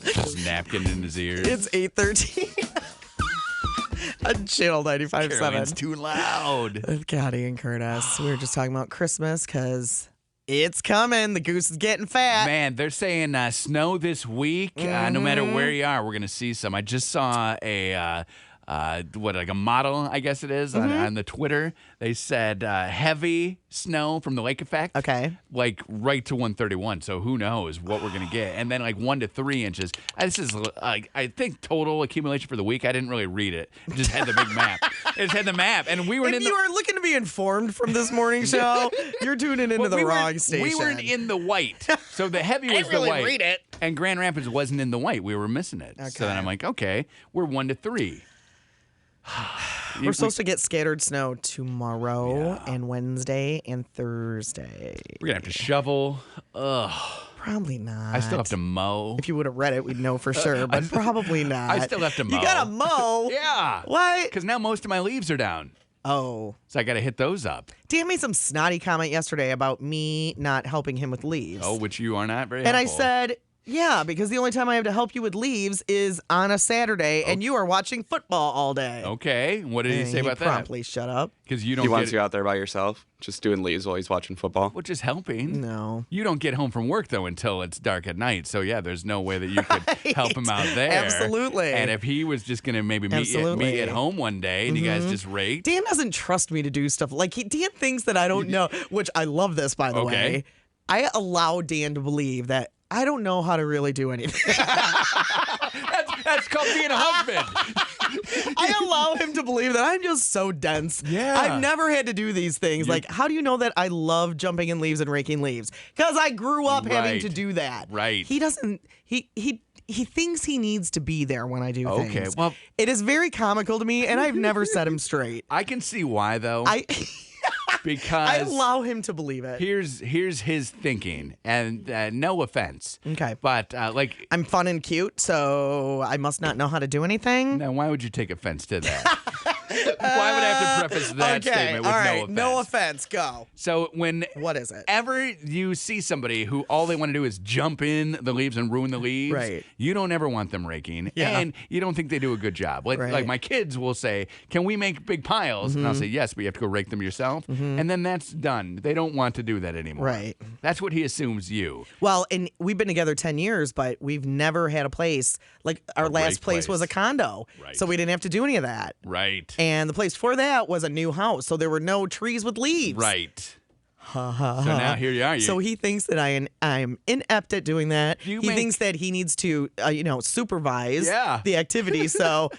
Just napkin in his ears. It's 8:13 on Channel 95.7. Caroline's too loud. With Connie and Curtis. We were just talking about Christmas because it's coming. The goose is getting fat. Man, they're saying snow this week. No matter where you are, we're going to see some. I just saw a model, I guess it is, on the Twitter. They said heavy snow from the lake effect. Okay. Like right to 131. So who knows what we're going to get. And then like 1 to 3 inches. This is, I think, total accumulation for the week. I didn't really read it. It just had the big map. It just had the map. And we were If you are looking to be informed from this morning show, you're tuning into the wrong station. We weren't in the white. So the heavy was the white. Read it. And Grand Rapids wasn't in the white. We were missing it. Okay. So then I'm like, okay, we're 1 to 3. We're supposed to get scattered snow tomorrow and Wednesday and Thursday. We're going to have to shovel. Ugh. Probably not. I still have to mow. If you would have read it, we'd know for sure, but probably not. I still have to mow. You got to mow? Yeah. What? Because now most of my leaves are down. Oh. So I got to hit those up. Dan made some snotty comment yesterday about me not helping him with leaves. Oh, which you are not very And helpful. I said, yeah, because the only time I have to help you with leaves is on a Saturday, and you are watching football all day. Okay. What did he say about that? Promptly shut up. Because you don't He wants you out there by yourself, just doing leaves while he's watching football. Which is helping. No. You don't get home from work, though, until it's dark at night. So, yeah, there's no way that you could help him out there. Absolutely. And if he was just going to maybe meet at home one day and you guys just raked. Dan doesn't trust me to do stuff. Like, Dan thinks that I don't know, which I love this, by the way. I allow Dan to believe that I don't know how to really do anything. That's called being a husband. I allow him to believe that I'm just so dense. Yeah. I've never had to do these things. Like, how do you know that I love jumping in leaves and raking leaves? Because I grew up having to do that. Right. He doesn't, he thinks he needs to be there when I do things. Okay, well. It is very comical to me, and I've never set him straight. I can see why, though. Because I allow him to believe it. Here's his thinking, and no offense. Okay. But, I'm fun and cute, so I must not know how to do anything? Now, why would you take offense to that? Why would I have to preface that statement with all right, no offense? No offense, go. So what is it? Ever you see somebody who all they want to do is jump in the leaves and ruin the leaves, right. You don't ever want them raking, and you don't think they do a good job. Like my kids will say, can we make big piles? And I'll say, yes, but you have to go rake them yourself. And then that's done. They don't want to do that anymore. Right. That's what he assumes you. Well, and we've been together 10 years, but we've never had a place. Like, our last place was a condo. Right. So we didn't have to do any of that. Right. And the place before that was a new house, so there were no trees with leaves. Right. So now here you are. So he thinks that I'm inept at doing that. He thinks that he needs to, supervise the activity. So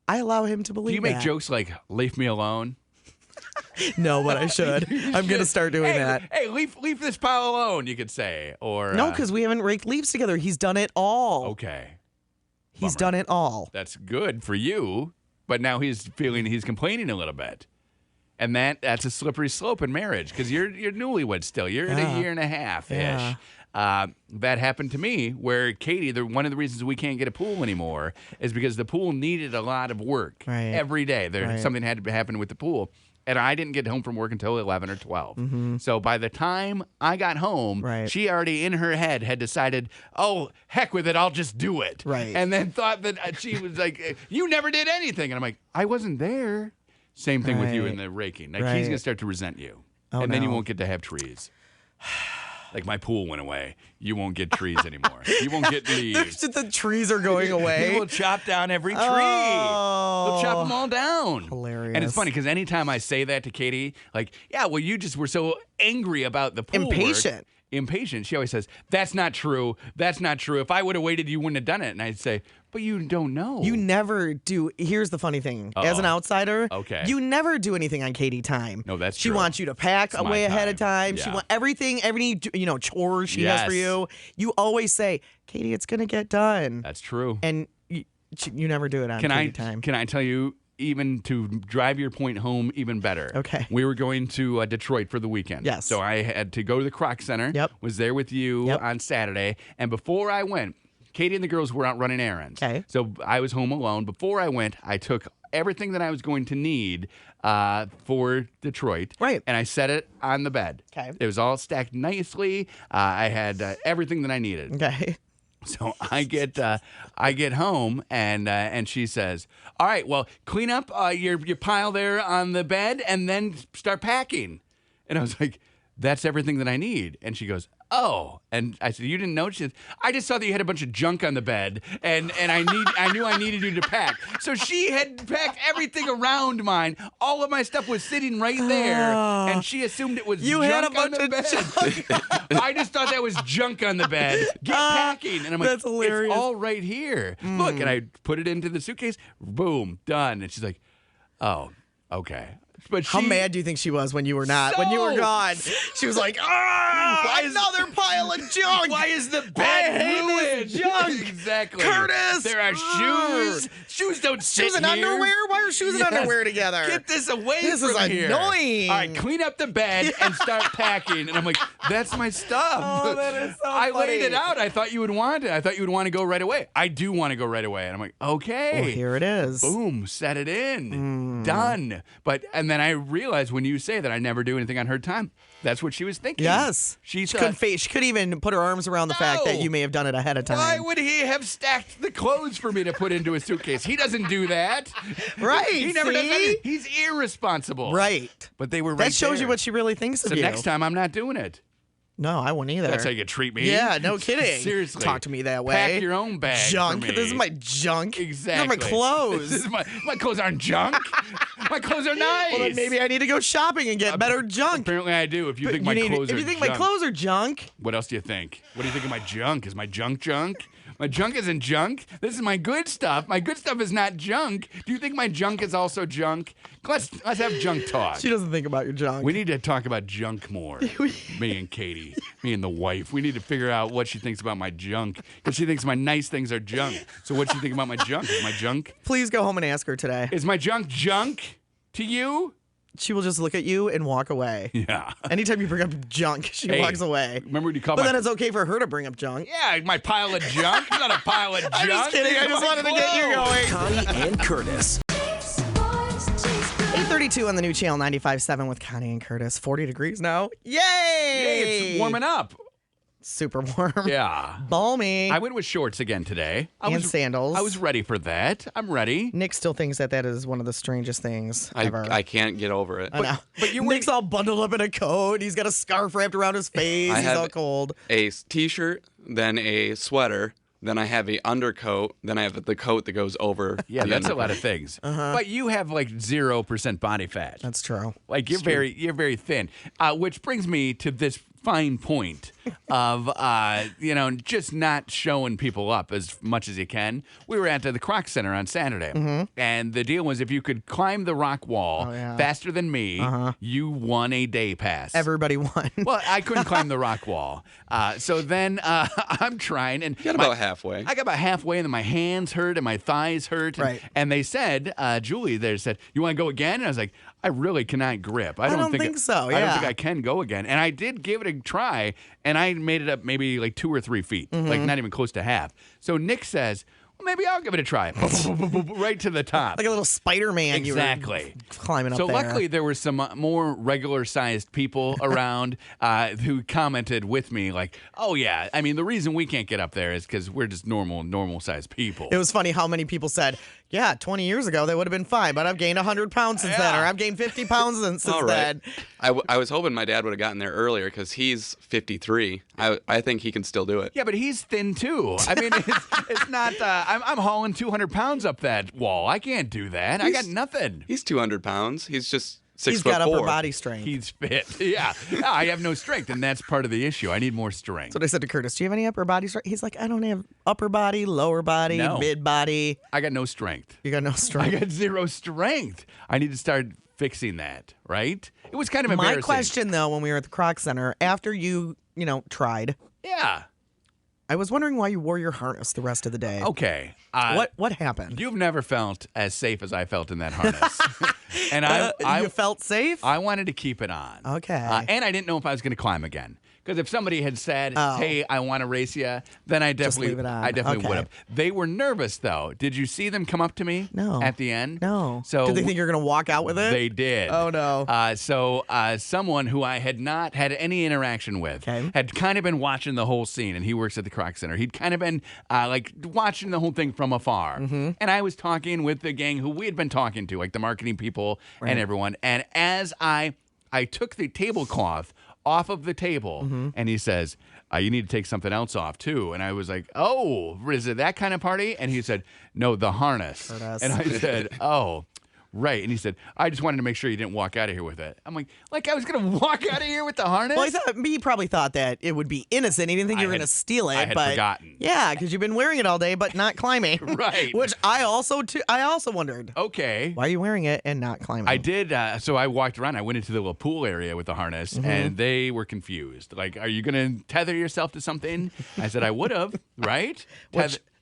I allow him to believe that. Do you make jokes like, leave me alone? No, but I should. I'm going to start doing that. Hey, leave this pile alone, you could say. Or no, because we haven't raked leaves together. He's done it all. Okay. He's done it all. That's good for you, but now he's complaining a little bit. And that's a slippery slope in marriage because you're newlywed still. You're in a year and a half-ish. Yeah. That happened to me where Katie, one of the reasons we can't get a pool anymore is because the pool needed a lot of work every day. Something had to happen with the pool. And I didn't get home from work until 11 or 12. Mm-hmm. So by the time I got home, she already in her head had decided, oh, heck with it, I'll just do it. Right. And then thought that she was like, you never did anything. And I'm like, I wasn't there. Same thing with you in the raking. Like he's going to start to resent you. Oh, and then you won't get to have trees. Like my pool went away. You won't get trees anymore. You won't get leaves. The trees are going away. He will chop down every tree. Oh. They'll chop them all down. Hilarious. And it's funny because anytime I say that to Katie, like, yeah, well, you just were so angry about the pool work. Impatient. She always says, that's not true. That's not true. If I would have waited, you wouldn't have done it. And I'd say, but you don't know. You never do. Here's the funny thing. As an outsider, you never do anything on Katie time. No, that's true. She wants you to pack way ahead of time. Yeah. She wants everything, every chores she has for you. You always say, Katie, it's going to get done. That's true. And you never do it on Katie time. Can I tell you, even to drive your point home even better. Okay. We were going to Detroit for the weekend. Yes. So I had to go to the Croc Center. Yep. Was there with you on Saturday. And before I went, Katie and the girls were out running errands. Okay. So I was home alone. Before I went, I took everything that I was going to need for Detroit. Right. And I set it on the bed. Okay. It was all stacked nicely. I had everything that I needed. Okay. So I get home and she says, "All right, well, clean up your pile there on the bed and then start packing." And I was like, "That's everything that I need." And she goes, "Oh." And I said, "You didn't notice?" She said, "I just saw that you had a bunch of junk on the bed and I knew I needed you to pack." So she had packed everything around mine. All of my stuff was sitting right there and she assumed it was You junk had a bunch on the of bed. junk. I just thought that was junk on the bed. Get packing. And I'm like, That's hilarious. "It's all right here. Look." And I put it into the suitcase. Boom, done. And she's like, "Oh, okay." But How mad do you think she was when you were not? When you were gone, she was like, another pile of junk. Why is the bed ruined? Junk. Exactly. Curtis. There are shoes. Shoes don't sit Shoes and here. underwear? Why are shoes and underwear together? Get this away This from is here. annoying. All right, clean up the bed and start packing. And I'm like, that's my stuff. Oh, that is so I funny. laid it out. I thought you would want it. I thought you would want to go right away. I do want to go right away. And I'm like, okay. Well, here it is. Boom, set it in. Done. And then I realized when you say that I never do anything on her time, that's what she was thinking. Yes. She couldn't she could even put her arms around the fact that you may have done it ahead of time. Why would he have stacked the clothes for me to put into a suitcase? He doesn't do that. Right. He never does that. He's irresponsible. Right. But they were right That shows there. you what she really thinks of So you. next time I'm not doing it. No, I won't either. That's how you treat me. Yeah, no kidding. Seriously. Talk to me that way. Pack your own bag. Junk. For me. This is my junk. Exactly. These are my clothes. This is my clothes aren't junk. My clothes are nice. Well, then maybe I need to go shopping and get better junk. Apparently I do. If you think my clothes are junk. If you think my clothes are junk. What else do you think? What do you think of my junk? Is my junk junk? My junk isn't junk. This is my good stuff. My good stuff is not junk. Do you think my junk is also junk? Let's have junk talk. She doesn't think about your junk. We need to talk about junk more. Me and Katie, me and the wife. We need to figure out what she thinks about my junk because she thinks my nice things are junk. So what do you think about my junk? Is my junk? Please go home and ask her today. Is my junk to you? She will just look at you and walk away. Yeah. Anytime you bring up junk, she walks away. Remember when you called But then it's okay for her to bring up junk. Yeah, my pile of junk. It's not a pile of junk. I'm just kidding. I just wanted to get you going. Connie and Curtis. 8:32 on the new channel 95.7 with Connie and Curtis. 40 degrees now. Yay! Hey, it's warming up. Super warm. Yeah. Balmy. I went with shorts again today. And sandals. I was ready for that. I'm ready. Nick still thinks that is one of the strangest things ever. I can't get over it. I know. But you Nick's all bundled up in a coat. He's got a scarf wrapped around his face. He's all cold. A t-shirt, then a sweater, then I have a undercoat, then I have the coat that goes over. Yeah, the that's undercoat. a lot of things. But you have like 0% body fat. That's true. Like you're very thin. Which brings me to this fine point of just not showing people up as much as you can. We were at the Croc Center on Saturday, and the deal was if you could climb the rock wall faster than me, you won a day pass. Everybody won. Well, I couldn't climb the rock wall, so then I'm trying, and You got about halfway. I got about halfway, and then my hands hurt and my thighs hurt. Right. And they said, Julie there said, "You want to go again?" And I was like, I really cannot grip. I don't think so. I don't think I can go again. And I did give it a try, and I made it up maybe like 2 or 3 feet, like not even close to half. So Nick says, well, maybe I'll give it a try. Right to the top. Like a little Spider-Man. Exactly. You were climbing up So there. luckily there were some more regular-sized people around who commented with me like, oh, yeah, I mean, the reason we can't get up there is because we're just normal-sized people. It was funny how many people said, yeah, 20 years ago, they would have been fine, but I've gained 100 pounds since then, or I've gained 50 pounds since All right. then. I was hoping my dad would have gotten there earlier because he's 53. I think he can still do it. Yeah, but he's thin too. I mean, it's not. I'm hauling 200 pounds up that wall. I can't do that. I got nothing. He's 200 pounds. He's just 6 He's foot got 4. upper body strength. He's fit. Yeah. I have no strength, and that's part of the issue. I need more strength. That's what I said to Curtis. Do you have any upper body strength? He's like, I don't have upper body, lower body, No. mid body. I got no strength. You got no I strength. got 0 strength. I need to start fixing that, right? It was kind of embarrassing. My question, though, when we were at the Croc Center, after you tried, Yeah. I was wondering why you wore your harness the rest of the day. Okay. What happened? You've never felt as safe as I felt in that harness. And I you felt safe? I wanted to keep it on. Okay. And I didn't know if I was going to climb again. Because if somebody had said, "Hey, I want to race you," then I definitely would have. They were nervous though. Did you see them come up to me? No. At the end? No. So did they think you're going to walk out with it? They did. Oh no. So someone who I had not had any interaction with had kind of been watching the whole scene, and he works at the Croc Center. He'd kind of been like watching the whole thing from afar, and I was talking with the gang who we had been talking to, like the marketing people and everyone. And as I took the tablecloth off of the table, and he says, you need to take something else off, too. And I was like, oh, is it that kind of party? And he said, no, the harness. And I said, oh, right. And he said, I just wanted to make sure you didn't walk out of here with it. I'm like I was going to walk out of here with the harness? Well, he probably thought that it would be innocent. He didn't think you were going to steal it. I had forgotten. Yeah, because you've been wearing it all day, but not climbing. Right. Which I also wondered. Okay. Why are you wearing it and not climbing? I did. So I walked around. I went into the little pool area with the harness, and they were confused. Like, are you going to tether yourself to something? I said, I would have, right?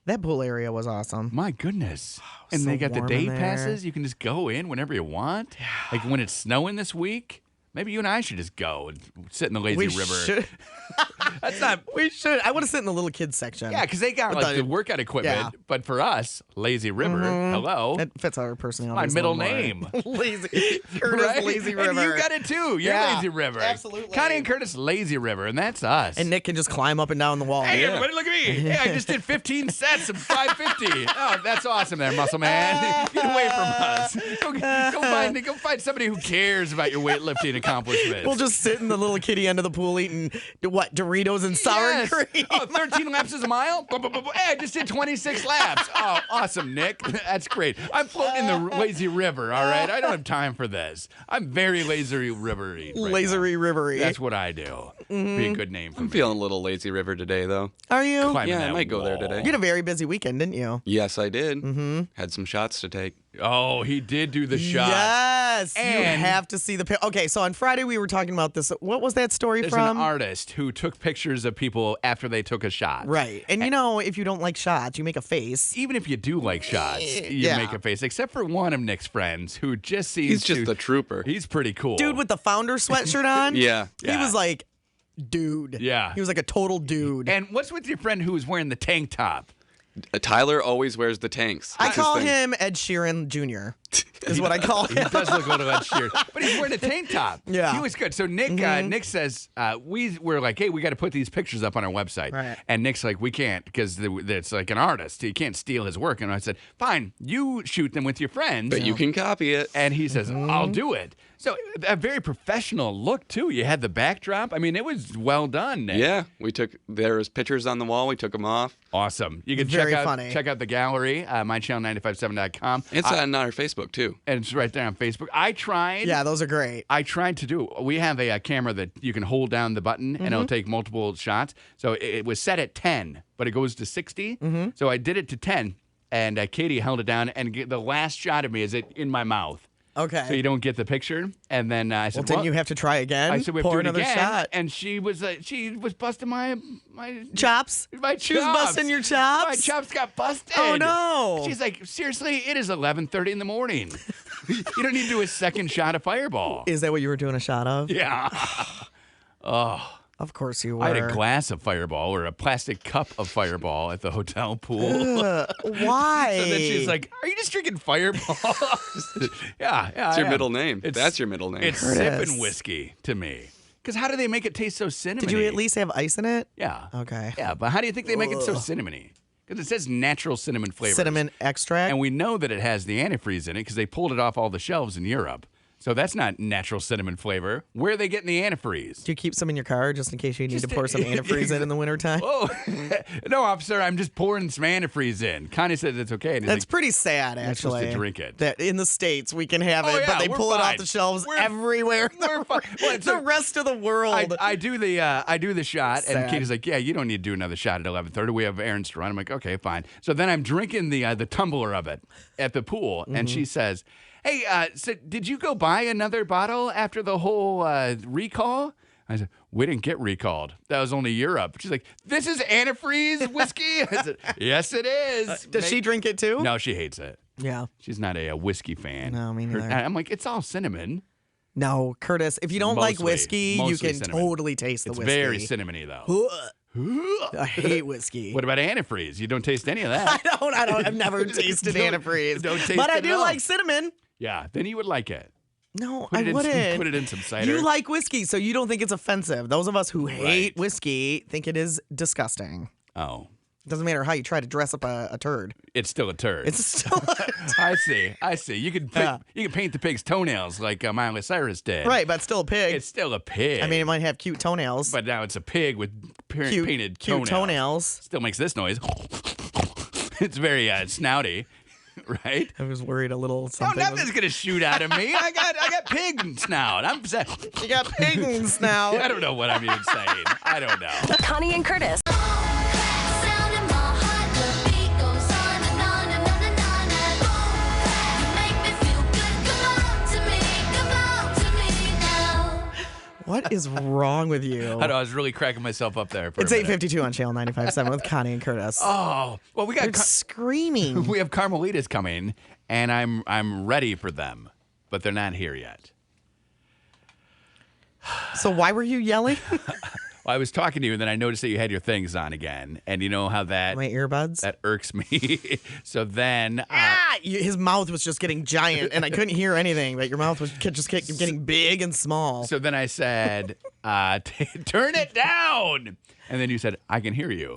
That pool area was awesome. My goodness. And so they got the day warm in passes. You can just go in whenever you want. Like when it's snowing this week. Maybe you and I should just go and sit in the lazy river. Should. That's not. We should. I want to sit in the little kids section. Yeah, because they got like the workout equipment. Yeah. But for us, lazy river. Hello. It fits our personality. My middle name. Lazy Curtis, right? Lazy River. And you got it too. You're Lazy River. Absolutely. Connie and Curtis, Lazy River, and that's us. And Nick can just climb up and down the wall. Hey, everybody, look at me. Hey, I just did 15 sets of 550. Oh, that's awesome there, muscle man. Get away from us. Go find somebody who cares about your weightlifting accomplishments. We'll just sit in the little kiddie end of the pool eating, Doritos and sour cream. Oh, 13 laps is a mile? Hey, I just did 26 laps. Oh, awesome, Nick. That's great. I'm floating in the lazy river, all right? I don't have time for this. I'm very lazy rivery. Rivery. That's what I do. Be a good name for me. I'm feeling a little lazy river today, though. Are you? Climbing I might go there wall. today. You had a very busy weekend, didn't you? Yes, I did. Had some shots to take. Oh, he did do the shot. Yes. You And- have to see the Okay, so on Friday we were talking about this. What was that story There's from? an artist who took pictures of people after they took a shot. Right. And if you don't like shots, you make a face. Even if you do like shots, you make a face. Except for one of Nick's friends who just seems He's just the trooper. He's pretty cool. Dude with the founder sweatshirt on? Yeah. He was like, dude. Yeah. He was like a total dude. And what's with your friend who was wearing the tank top? Tyler always wears the tanks. I That's his call thing. him Ed Sheeran Jr. is what I call He him. does look a little Ed Sheeran, but he's wearing a tank top. Yeah. He was good. So Nick says, we're like, hey, we got to put these pictures up on our website. Right. And Nick's like, we can't because it's like an artist. You can't steal his work. And I said, fine, you shoot them with your friends. But you can copy it. And he says, I'll do it. So a very professional look, too. You had the backdrop. I mean, it was well done, Nick. Yeah, there was pictures on the wall. We took them off. Awesome. You can Very check funny. out the gallery, mychannel957.com. It's on our Facebook, too. And it's right there on Facebook. I tried. Yeah, those are great. I tried to do. We have a camera that you can hold down the button and it'll take multiple shots. So it was set at 10, but it goes to 60. So I did it to 10, and Katie held it down, and the last shot of me is it in my mouth. Okay. So you don't get the picture. And then I said, well, didn't you have to try again? I said, we have Pour to do it another again. shot. And she was busting my Chops? My chops. She was busting your chops? My chops got busted. Oh, no. She's like, seriously, it is 11:30 in the morning. You don't need to do a second shot of Fireball. Is that what you were doing a shot of? Yeah. Oh. Of course you were. I had a glass of Fireball or a plastic cup of Fireball at the hotel pool. Why? So then she's like, are you just drinking Fireball? yeah. It's your middle name. It's- That's your middle name. It's Curtis. sipping whiskey to me. Because how do they make it taste so cinnamony? Did you at least have ice in it? Yeah. Okay. Yeah, but how do you think they make it so cinnamony? Because it says natural cinnamon flavor. Cinnamon extract? And we know that it has the antifreeze in it because they pulled it off all the shelves in Europe. So that's not natural cinnamon flavor. Where are they getting the antifreeze? Do you keep some in your car just in case you need Just to pour some antifreeze in the wintertime? Oh, no, officer, I'm just pouring some antifreeze in. Connie said it's okay. And he's That's like, pretty sad, "You're supposed actually. to drink it." That in the States we can have Oh, it, yeah, but they we're pull it fine. off the shelves We're- everywhere. we're fine. Well, it's the a- rest of the world. I do the shot, and Sad. Katie's like, "Yeah, you don't need to do another shot at 11:30. We have errands to run." I'm like, "Okay, fine." So then I'm drinking the tumbler of it at the pool, and she says, "Hey, so did you go buy another bottle after the whole recall?" I said, "We didn't get recalled. That was only Europe." She's like, "This is antifreeze whiskey." I said, "Yes, it is." Does she drink it too? No, she hates it. Yeah. She's not a whiskey fan. No, me neither. I'm like, it's all cinnamon. No, Curtis, if you don't like whiskey, you can totally taste the whiskey. It's very cinnamony, though. I hate whiskey. What about antifreeze? You don't taste any of that. I don't. I've never tasted antifreeze. But I do like cinnamon. Yeah, then you would like it. No, I wouldn't. Put it in some cider. You like whiskey, so you don't think it's offensive. Those of us who hate whiskey think it is disgusting. Oh. Doesn't matter how you try to dress up a turd. It's still a turd. It's still a turd. I see. You can paint the pig's toenails like Miley Cyrus did. Right, but still a pig. It's still a pig. I mean, it might have cute toenails. But now it's a pig with painted cute toenails. Still makes this noise. It's very snouty, right? I was worried a little something. No, nothing's gonna shoot out of me. I got pig snout. You got pig snout. I don't know what I'm even saying. I don't know. Connie and Curtis. What is wrong with you? I know, I was really cracking myself up there. It's 8:52 on Channel 95.7 with Connie and Curtis. Oh, well, we got screaming. We have Carmelitas coming, and I'm ready for them, but they're not here yet. So why were you yelling? Well, I was talking to you, and then I noticed that you had your things on again, and you know how that my earbuds that irks me. So then, his mouth was just getting giant, and I couldn't hear anything. But your mouth was just getting big and small. So then I said, "Turn it down," and then you said, "I can hear you."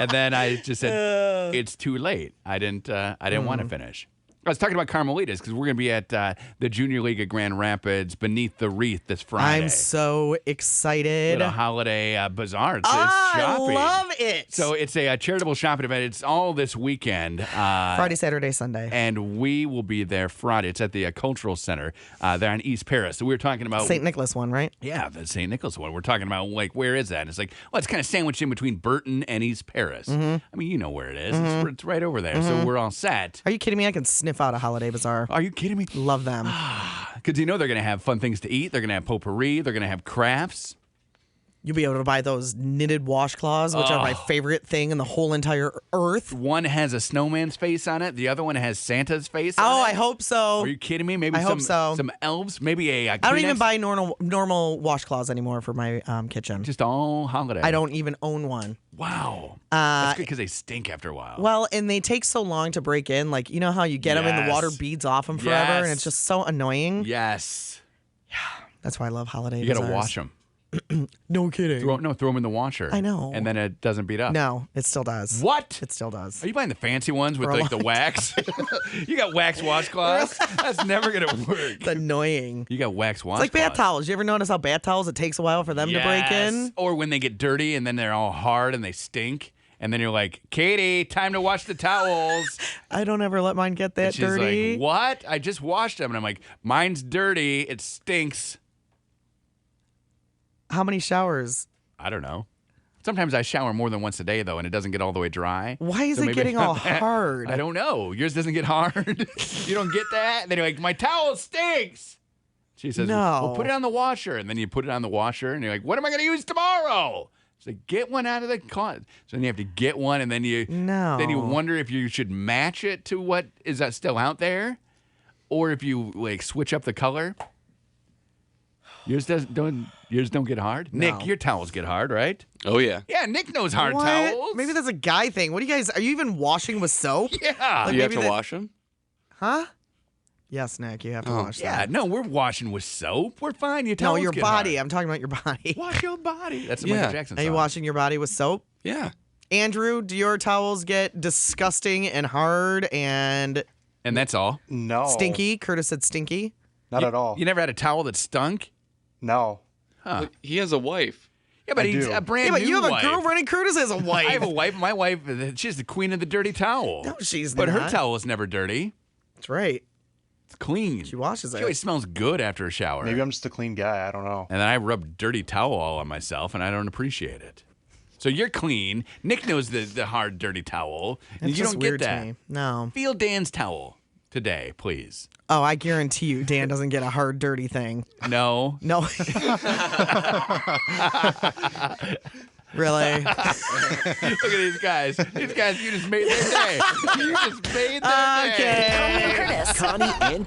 And then I just said, "It's too late. I didn't want to finish." I was talking about Carmelitas because we're going to be at the Junior League of Grand Rapids Beneath the Wreath this Friday. I'm so excited. The holiday bazaar. It's shopping. I love it. So it's a charitable shopping event. It's all this weekend. Friday, Saturday, Sunday. And we will be there Friday. It's at the Cultural Center there on East Paris. So we were talking about St. Nicholas one, right? Yeah, the St. Nicholas one. We're talking about, like, where is that? And it's like, well, it's kind of sandwiched in between Burton and East Paris. Mm-hmm. I mean, you know where it is. It's right over there. So we're all set. Are you kidding me? I can sniff out a holiday bazaar. Are you kidding me? Love them. Because you know they're going to have fun things to eat. They're going to have potpourri. They're going to have crafts. You'll be able to buy those knitted washcloths, which are my favorite thing in the whole entire earth. One has a snowman's face on it. The other one has Santa's face on it. Oh, I hope so. Are you kidding me? Maybe I hope so. Some elves. Maybe a I don't even buy normal washcloths anymore for my kitchen. Just all holiday. I don't even own one. Wow. That's good because they stink after a while. Well, and they take so long to break in. Like, you know how you get them and the water beads off them forever, and it's just so annoying. Yes. Yeah. That's why I love holiday You got to wash them. No kidding. Throw them in the washer. I know. And then it doesn't beat up. No, it still does. What? It still does. Are you buying the fancy ones with like the wax? You got wax washcloths? That's never going to work. It's annoying. You got wax washcloths. It's like bath towels. You ever notice how bath towels, it takes a while for them to break in? Or when they get dirty and then they're all hard and they stink. And then you're like, Katie, time to wash the towels. I don't ever let mine get that and she's dirty. Like, what? I just washed them. And I'm like, mine's dirty. It stinks. How many showers? I don't know. Sometimes I shower more than once a day, though, and it doesn't get all the way dry. Why is it getting all hard? I don't know. Yours doesn't get hard. You don't get that? And then you're like, my towel stinks. She says, no. Well, put it on the washer. And then you put it on the washer, and you're like, what am I going to use tomorrow? It's like, get one out of the closet. So then you have to get one, and then you wonder if you should match it to what is that still out there, or if you like switch up the color. Yours don't get hard? No. Nick, your towels get hard, right? Oh, yeah. Yeah, Nick knows hard what? towels. Maybe that's a guy thing. What do you guys, are you even washing with soap? Yeah. Like you have to wash them? Huh? Yes, Nick, you have to wash them. Yeah, no, we're washing with soap. We're fine. Your towels your get body. hard. I'm talking about your body. Wash your body. That's the Michael Jackson song. Are you washing your body with soap? Yeah. Andrew, do your towels get disgusting and hard and that's all? No. Stinky? Curtis said stinky. Not at all. You never had a towel that stunk? No. Huh. Well, he has a wife. Yeah, but he's a brand new but you have wife. a girlfriend and Curtis has a wife. I have a wife. My wife, she's the queen of the dirty towel. No, she's but not. But her towel is never dirty. That's right. It's clean. She washes it. She always smells good after a shower. Maybe I'm just a clean guy. I don't know. And then I rub dirty towel all on myself, and I don't appreciate it. So you're clean. Nick knows the hard, dirty towel. And It's you just don't weird get that. to me. No. Feel Dan's towel today, please. Oh, I guarantee you Dan doesn't get a hard, dirty thing. No. No. Really? Look at these guys. These guys, you just made their day. You just made their day. Connie and Curtis. Connie and